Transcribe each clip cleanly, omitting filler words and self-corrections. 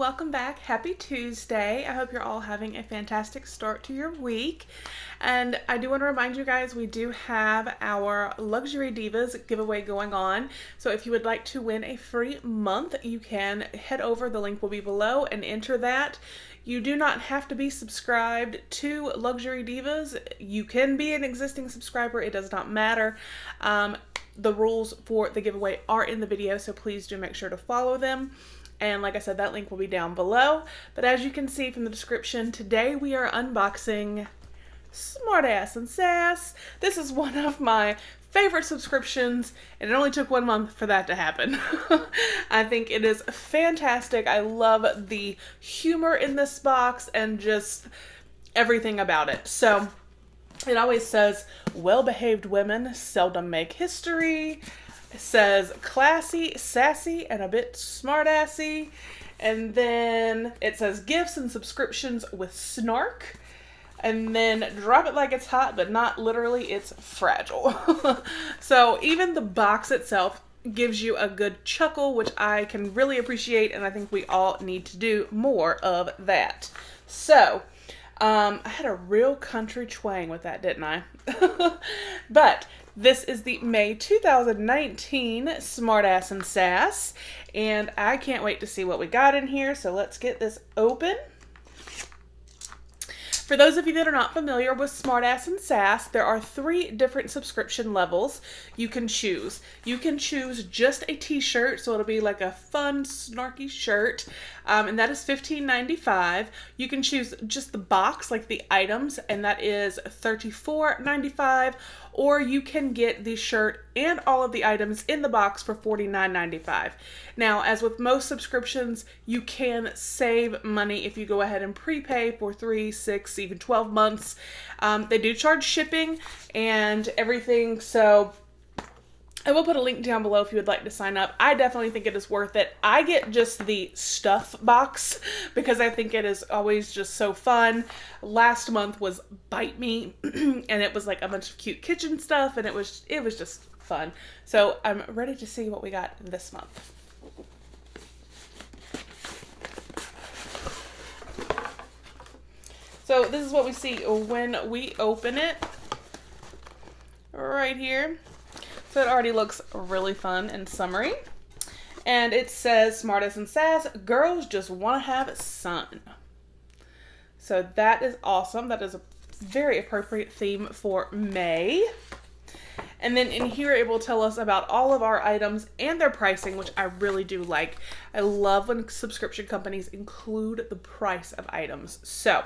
welcome back. Happy Tuesday. I hope you're all having a fantastic start to your week. And I do want to remind you guys, we do have our Luxury Divas giveaway going on. So if you would like to win a free month, you can head over, the link will be below, and enter that. You do not have to be subscribed to Luxury Divas. You can be an existing subscriber. It does not matter. The rules for the giveaway are in the video, so please do make sure to follow them. And like I said, that link will be down below. But as you can see from the description, today we are unboxing Smartass Sass. This is one of my favorite subscriptions, and it only took 1 month for that to happen. I think it is fantastic. I love the humor in this box and just everything about it. So it always says, well-behaved women seldom make history. It says classy, sassy, and a bit smartassy. And then it says gifts and subscriptions with snark. And then drop it like it's hot, but not literally, it's fragile. So even the box itself gives you a good chuckle, which I can really appreciate, and I think we all need to do more of that. So I had a real country twang with that, didn't I? But this is the May 2019 Smartass Sass, and I can't wait to see what we got in here, so let's get this open. For those of you that are not familiar with Smartass Sass, there are 3 different subscription levels you can choose. You can choose just a t-shirt, so it'll be like a fun, snarky shirt, and that is $15.95. You can choose just the box, like the items, and that is $34.95. Or you can get the shirt and all of the items in the box for $49.95. Now, as with most subscriptions, you can save money if you go ahead and prepay for 3, 6, even 12 months. They do charge shipping and everything, so I will put a link down below if you would like to sign up. I definitely think it is worth it. I get just the stuff box because I think it is always just so fun. Last month was Bite Me, and it was like a bunch of cute kitchen stuff, and it was just fun. So I'm ready to see what we got this month. So this is what we see when we open it right here. So it already looks really fun and summery. And it says, Smartass Sass, girls just want to have sun. So that is awesome. That is a very appropriate theme for May. And then in here it will tell us about all of our items and their pricing, which I really do like. I love when subscription companies include the price of items. So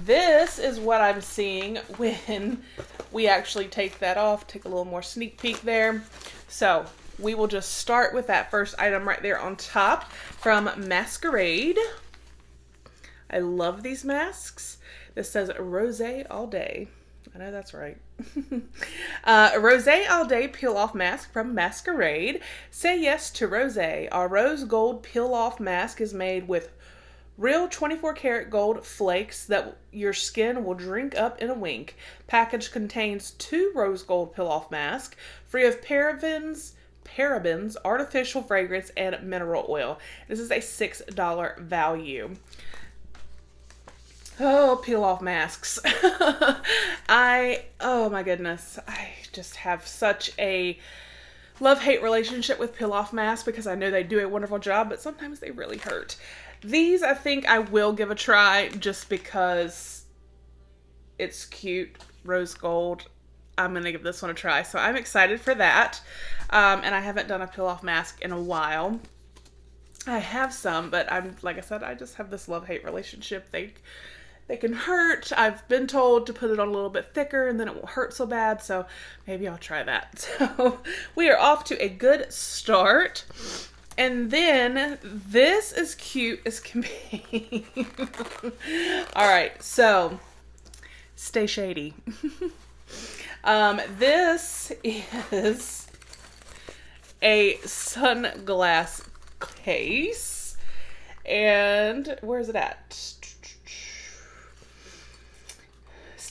this is what I'm seeing when we actually take that off. Take a little more sneak peek there. So we will just start with that first item right there on top from Masquerade. I love these masks. This says Rosé All Day. I know that's right. Rosé All Day Peel Off Mask from Masquerade. Say yes to Rosé. Our rose gold peel off mask is made with real 24 karat gold flakes that your skin will drink up in a wink. Package contains 2 rose gold peel off masks, free of parabens, artificial fragrance, and mineral oil. This is a $6 value. Oh, peel off masks. Oh my goodness. I just have such a love-hate relationship with peel off masks because I know they do a wonderful job, but sometimes they really hurt. These, I think I will give a try just because it's cute, rose gold. I'm going to give this one a try. So I'm excited for that. And I haven't done a peel-off mask in a while. I have some, but like I said, I just have this love-hate relationship. They can hurt. I've been told to put it on a little bit thicker and then it won't hurt so bad. So maybe I'll try that. So we are off to a good start. And then this is cute as can be. All right, so stay shady. This is a sunglass case. And where's it at?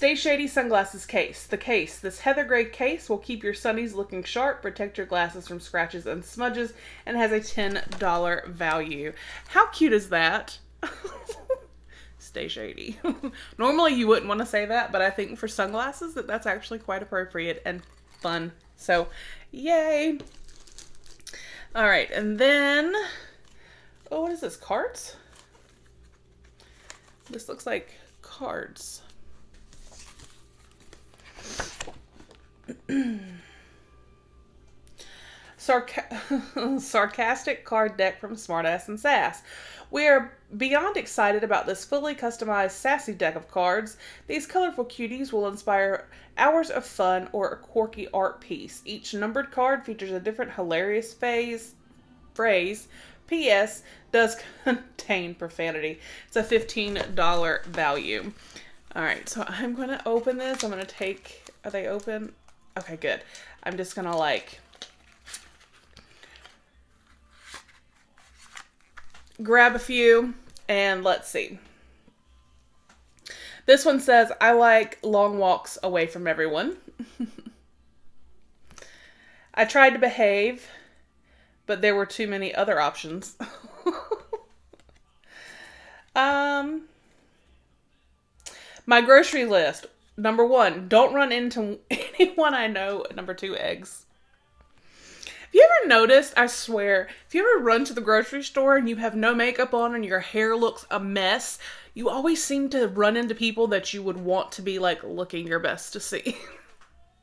Stay Shady Sunglasses Case. The case. This heather gray case will keep your sunnies looking sharp, protect your glasses from scratches and smudges, and has a $10 value. How cute is that? Stay shady. Normally you wouldn't want to say that, but I think for sunglasses that's actually quite appropriate and fun. So, yay. All right, and then, oh, what is this, cards? This looks like cards. Sarcastic card deck from Smartass Sass. We are beyond excited about this fully customized sassy deck of cards. These colorful cuties will inspire hours of fun or a quirky art piece. Each numbered card features a different hilarious phrase. P.S. does contain profanity. It's a $15 value. Alright, so I'm going to open this. I'm going to take... Are they open? Okay, good. I'm just going to like... grab a few and let's see. This one says, I like long walks away from everyone. I tried to behave, but there were too many other options. My grocery list. Number 1, don't run into anyone I know. Number 2, eggs. Have you ever noticed, I swear, if you ever run to the grocery store and you have no makeup on and your hair looks a mess, you always seem to run into people that you would want to be like looking your best to see.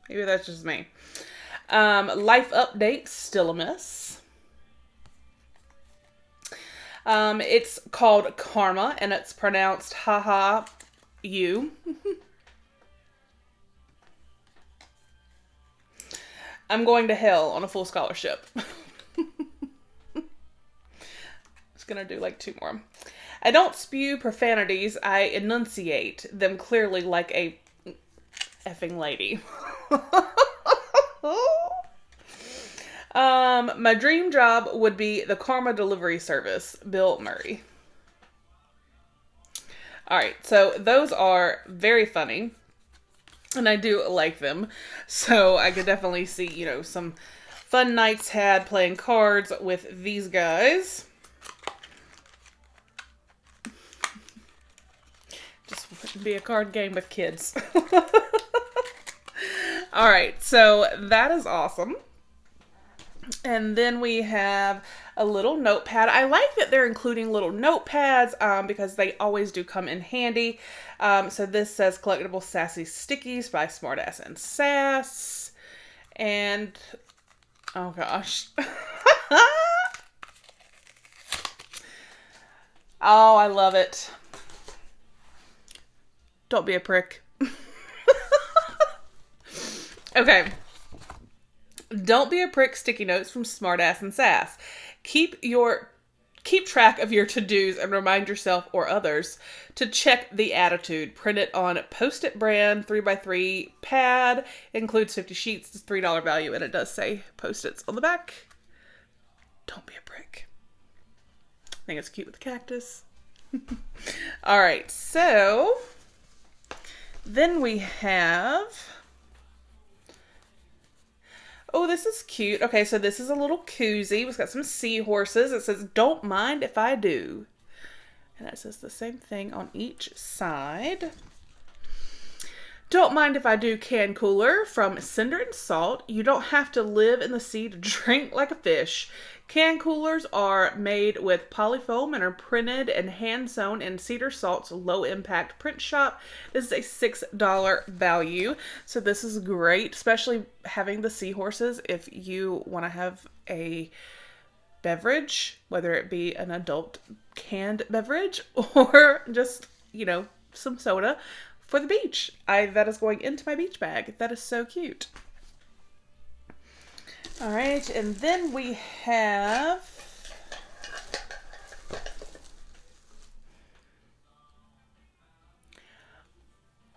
Maybe that's just me. Life updates, still a miss. It's called Karma and it's pronounced haha you. I'm going to hell on a full scholarship. Just gonna do like 2 more. I don't spew profanities. I enunciate them clearly like a effing lady. My dream job would be the Karma Delivery Service. Bill Murray. Alright, so those are very funny. And I do like them. So I could definitely see, you know, some fun nights had playing cards with these guys. Just wouldn't be a card game with kids. Alright, so that is awesome. And then we have a little notepad. I like that they're including little notepads because they always do come in handy. So this says Collectible Sassy Stickies by Smartass Sass. And, oh gosh. Oh, I love it. Don't be a prick. Okay. Don't be a prick sticky notes from Smartass Sass. Keep track of your to-dos and remind yourself or others to check the attitude. Print it on Post-it brand 3x3 pad. Includes 50 sheets. It's $3 value and it does say Post-its on the back. Don't be a prick. I think it's cute with the cactus. Alright, so then we have... Oh, this is cute. Okay, so this is a little koozie. It's got some seahorses. It says, don't mind if I do. And it says the same thing on each side. Don't mind if I do can cooler from Cinder and Salt. You don't have to live in the sea to drink like a fish. Can coolers are made with polyfoam and are printed and hand sewn in Cedar Salt's low impact print shop. This is a $6 value. So this is great, especially having the seahorses if you want to have a beverage, whether it be an adult canned beverage or just, you know, some soda for the beach. That is going into my beach bag. That is so cute. All right, and then we have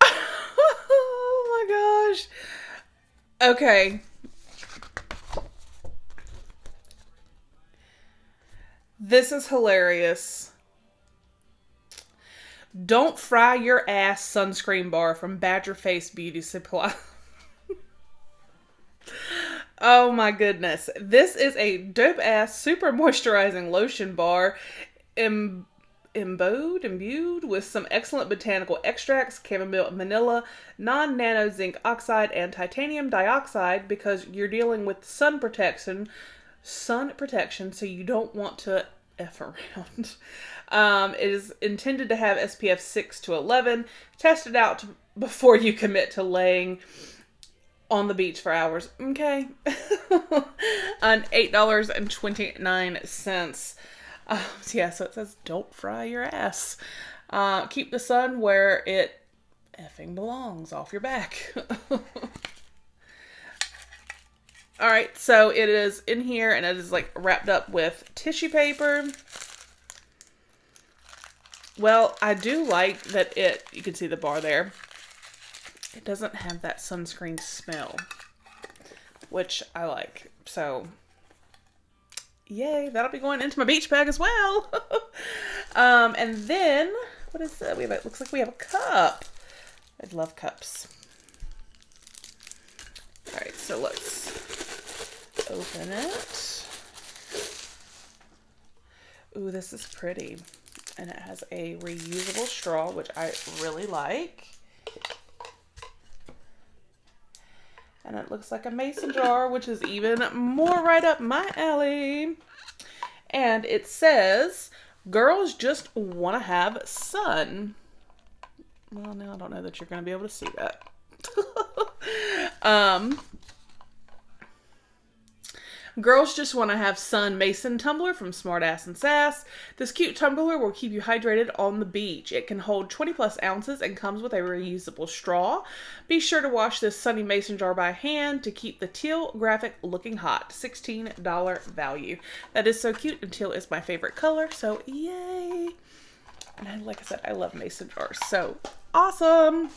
oh my gosh. Okay. This is hilarious. Don't Fry Your Ass sunscreen bar from Badger Face Beauty Supply. Oh my goodness. This is a dope ass super moisturizing lotion bar imbued with some excellent botanical extracts, chamomile, vanilla, non-nano zinc oxide, and titanium dioxide, because you're dealing with sun protection, so you don't want to F around. It is intended to have SPF 6 to 11. Test it out before you commit to laying on the beach for hours. Okay. On $8.29. So it says, don't fry your ass. Keep the sun where it effing belongs, off your back. Alright, so it is in here and it is like wrapped up with tissue paper. Well, I do like that you can see the bar there. It doesn't have that sunscreen smell, which I like. So, yay, that'll be going into my beach bag as well. And then, what is that? It looks like we have a cup. I love cups. All right, so let's open it. Ooh, this is pretty. And it has a reusable straw, which I really like. And it looks like a mason jar, which is even more right up my alley. And it says, girls just want to have sun. Well, now I don't know that you're going to be able to see that. Girls just want to have sun mason tumbler from Smartass Sass. This cute tumbler will keep you hydrated on the beach. It can hold 20 plus ounces and comes with a reusable straw. Be sure to wash this sunny mason jar by hand to keep the teal graphic looking hot. $16 value. That is so cute, and teal is my favorite color, so yay. And like I said, I love mason jars, so awesome.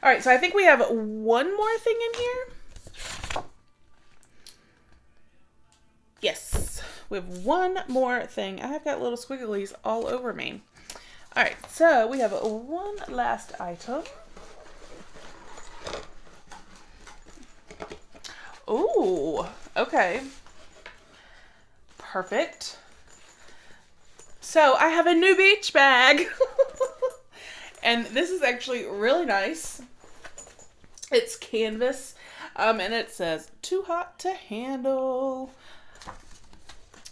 All right, so I think we have one more thing in here. Yes, we have one more thing. I've got little squigglies all over me. All right, so we have one last item. Ooh, okay. Perfect. So I have a new beach bag. And this is actually really nice. It's canvas, and it says, too hot to handle.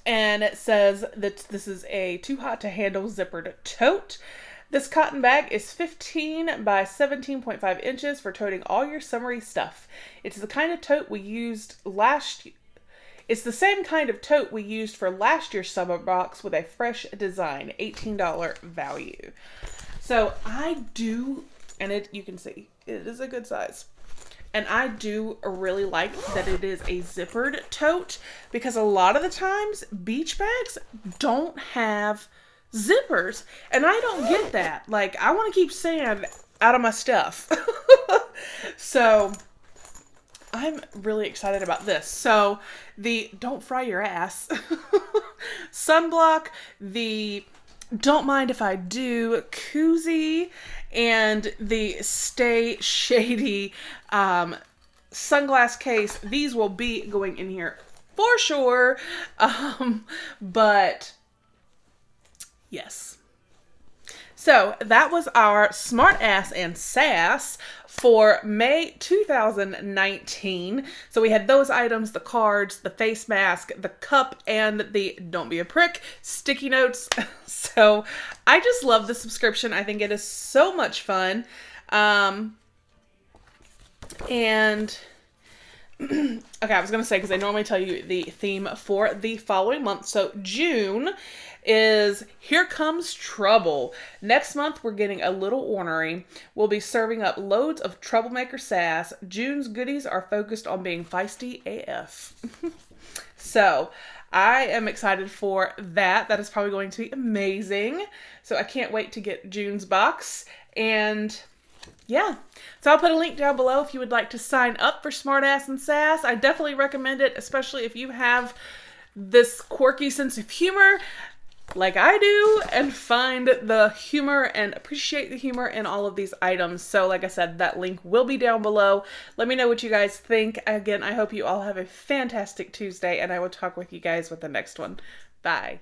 And it says that this is a too hot to handle zippered tote. This cotton bag is 15 by 17.5 inches for toting all your summery stuff. It's the kind of tote we used It's the same kind of tote we used for last year's summer box with a fresh design. $18 value. So I do, and you can see it is a good size. And I do really like that it is a zippered tote, because a lot of the times beach bags don't have zippers, and I don't get that. Like, I want to keep sand out of my stuff. So I'm really excited about this. So the don't fry your ass sunblock, the don't mind if I do koozie, and the Stay Shady sunglass case. These will be going in here for sure. But yes. So that was our Smartass and Sass for May 2019. So we had those items, the cards, the face mask, the cup, and the Don't Be a Prick sticky notes. So I just love the subscription. I think it is so much fun. And okay, I was going to say, because I normally tell you the theme for the following month. So June is Here Comes Trouble. Next month, we're getting a little ornery. We'll be serving up loads of troublemaker sass. June's goodies are focused on being feisty AF. So I am excited for that. That is probably going to be amazing. So I can't wait to get June's box. And yeah, so I'll put a link down below if you would like to sign up for Smartass and Sass. I definitely recommend it, especially if you have this quirky sense of humor. like I do and find the humor and appreciate the humor in all of these items. So like I said, that link will be down below. Let me know what you guys think. Again, I hope you all have a fantastic Tuesday, and I will talk with you guys with the next one. Bye.